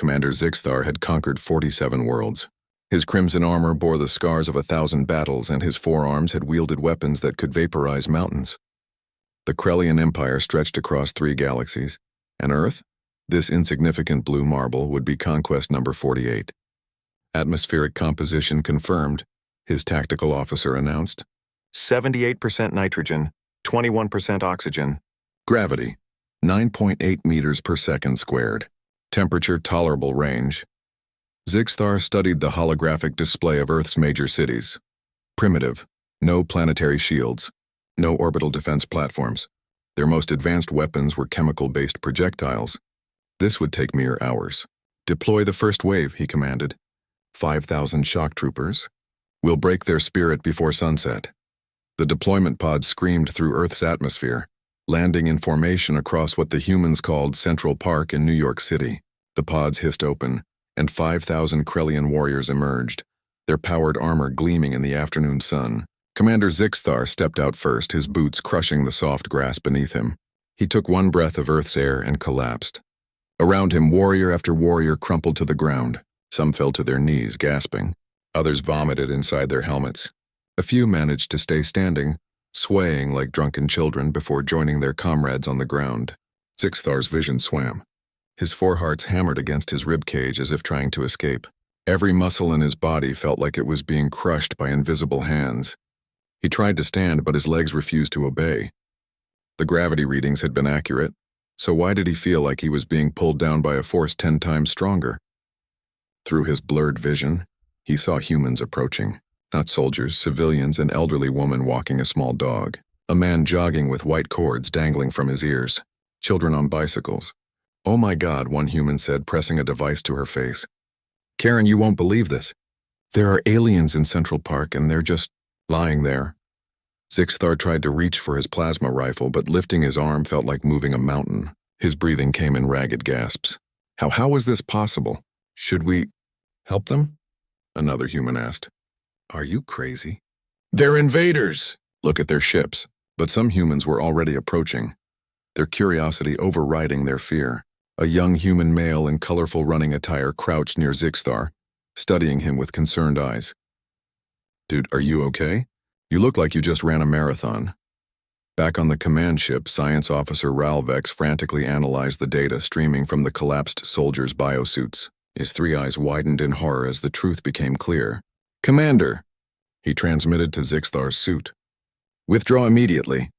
Commander Zixthar had conquered 47 worlds. His crimson armor bore the scars of 1,000 battles, and his forearms had wielded weapons that could vaporize mountains. The Krellian Empire stretched across 3 galaxies, and Earth, this insignificant blue marble, would be conquest number 48. Atmospheric composition confirmed, his tactical officer announced. 78% nitrogen, 21% oxygen. Gravity, 9.8 meters per second squared. Temperature tolerable range. Zixthar studied the holographic display of Earth's major cities. Primitive, no planetary shields, no orbital defense platforms. Their most advanced weapons were chemical-based projectiles. This would take mere hours. Deploy the first wave, he commanded. 5,000 shock troopers. We'll break their spirit before sunset. The deployment pods screamed through Earth's atmosphere, landing in formation across what the humans called Central Park in New York City. The pods hissed open, and 5,000 Krellian warriors emerged, their powered armor gleaming in the afternoon sun. Commander Zixthar stepped out first, his boots crushing the soft grass beneath him. He took one breath of Earth's air and collapsed. Around him, warrior after warrior crumpled to the ground. Some fell to their knees, gasping. Others vomited inside their helmets. A few managed to stay standing, swaying like drunken children before joining their comrades on the ground. Zixthar's vision swam. His forehearts hammered against his ribcage as if trying to escape. Every muscle in his body felt like it was being crushed by invisible hands. He tried to stand, but his legs refused to obey. The gravity readings had been accurate, so why did he feel like he was being pulled down by a force 10 times stronger? Through his blurred vision, he saw humans approaching. Not soldiers, civilians, an elderly woman walking a small dog, a man jogging with white cords dangling from his ears, children on bicycles. "Oh my God," one human said, pressing a device to her face. "Karen, you won't believe this. There are aliens in Central Park, and they're just lying there." Zixthar tried to reach for his plasma rifle, but lifting his arm felt like moving a mountain. His breathing came in ragged gasps. How is this possible? Should we help them?" Another human asked. "Are you crazy?" "They're invaders! Look at their ships." But some humans were already approaching, their curiosity overriding their fear. A young human male in colorful running attire crouched near Zixthar, studying him with concerned eyes. "Dude, are you okay? You look like you just ran a marathon." Back on the command ship, Science Officer Ralvex frantically analyzed the data streaming from the collapsed soldiers' biosuits. His 3 eyes widened in horror as the truth became clear. "Commander," he transmitted to Zixthar's suit. "Withdraw immediately.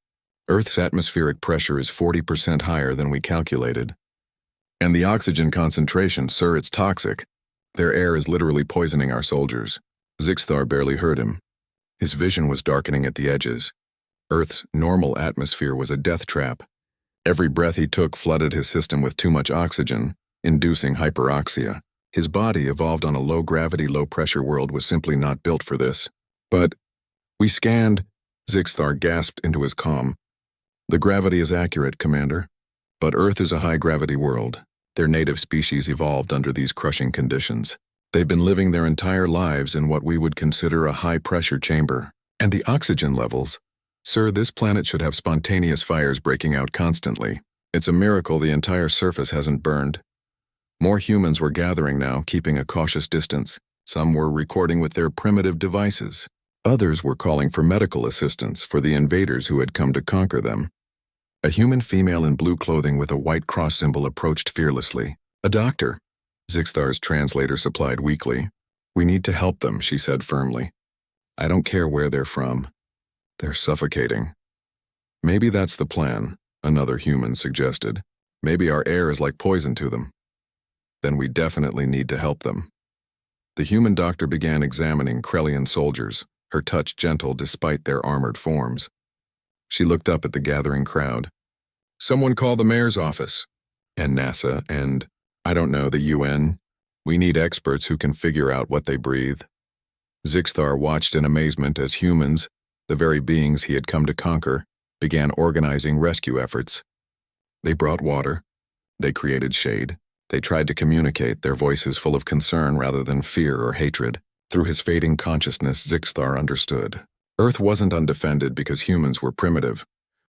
Earth's atmospheric pressure is 40% higher than we calculated. And the oxygen concentration, sir, it's toxic. Their air is literally poisoning our soldiers." Zixthar barely heard him. His vision was darkening at the edges. Earth's normal atmosphere was a death trap. Every breath he took flooded his system with too much oxygen, inducing hyperoxia. His body, evolved on a low-gravity, low-pressure world, was simply not built for this. "But we scanned," Zixthar gasped into his calm. "The gravity is accurate, Commander. But Earth is a high-gravity world. Their native species evolved under these crushing conditions. They've been living their entire lives in what we would consider a high-pressure chamber. And the oxygen levels. Sir, this planet should have spontaneous fires breaking out constantly. It's a miracle the entire surface hasn't burned." More humans were gathering now, keeping a cautious distance. Some were recording with their primitive devices. Others were calling for medical assistance for the invaders who had come to conquer them. A human female in blue clothing with a white cross symbol approached fearlessly. "A doctor," Zixthar's translator supplied weakly. "We need to help them," she said firmly. "I don't care where they're from. They're suffocating." "Maybe that's the plan," another human suggested. "Maybe our air is like poison to them. Then we definitely need to help them." The human doctor began examining Krellian soldiers, her touch gentle despite their armored forms. She looked up at the gathering crowd. "Someone call the mayor's office. And NASA, and, I don't know, the UN. We need experts who can figure out what they breathe." Zixthar watched in amazement as humans, the very beings he had come to conquer, began organizing rescue efforts. They brought water. They created shade. They tried to communicate, their voices full of concern rather than fear or hatred. Through his fading consciousness, Zixthar understood. Earth wasn't undefended because humans were primitive.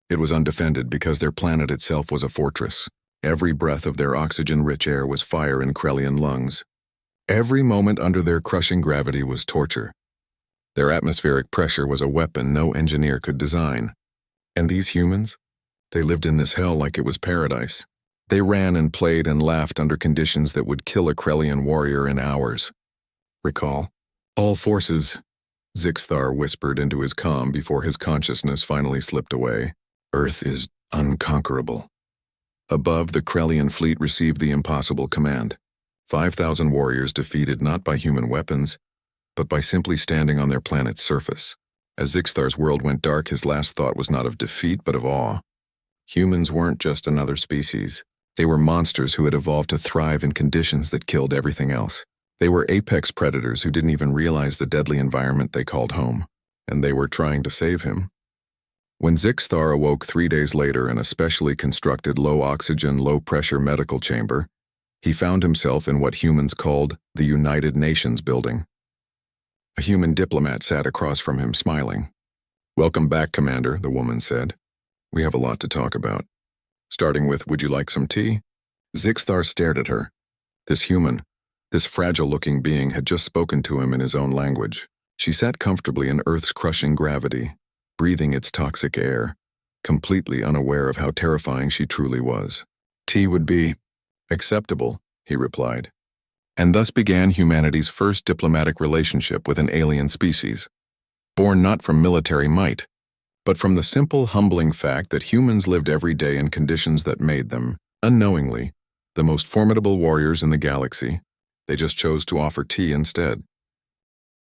It was undefended because their planet itself was a fortress. Every breath of their oxygen-rich air was fire in Krellian lungs. Every moment under their crushing gravity was torture. Their atmospheric pressure was a weapon no engineer could design. And these humans? They lived in this hell like it was paradise. They ran and played and laughed under conditions that would kill a Krellian warrior in hours. Recall, all forces, Zixthar whispered into his comm before his consciousness finally slipped away. Earth is unconquerable. Above, the Krellian fleet received the impossible command. 5,000 warriors defeated not by human weapons, but by simply standing on their planet's surface. As Zixthar's world went dark, his last thought was not of defeat, but of awe. Humans weren't just another species. They were monsters who had evolved to thrive in conditions that killed everything else. They were apex predators who didn't even realize the deadly environment they called home, and they were trying to save him. When Zixthar awoke 3 days later in a specially constructed low-oxygen, low-pressure medical chamber, he found himself in what humans called the United Nations building. A human diplomat sat across from him, smiling. "Welcome back, Commander," the woman said. "We have a lot to talk about. Starting with, would you like some tea?" Zixthar stared at her. This human, this fragile-looking being, had just spoken to him in his own language. She sat comfortably in Earth's crushing gravity, breathing its toxic air, completely unaware of how terrifying she truly was. "Tea would be acceptable," he replied. And thus began humanity's first diplomatic relationship with an alien species, born not from military might, but from the simple, humbling fact that humans lived every day in conditions that made them, unknowingly, the most formidable warriors in the galaxy. They just chose to offer tea instead.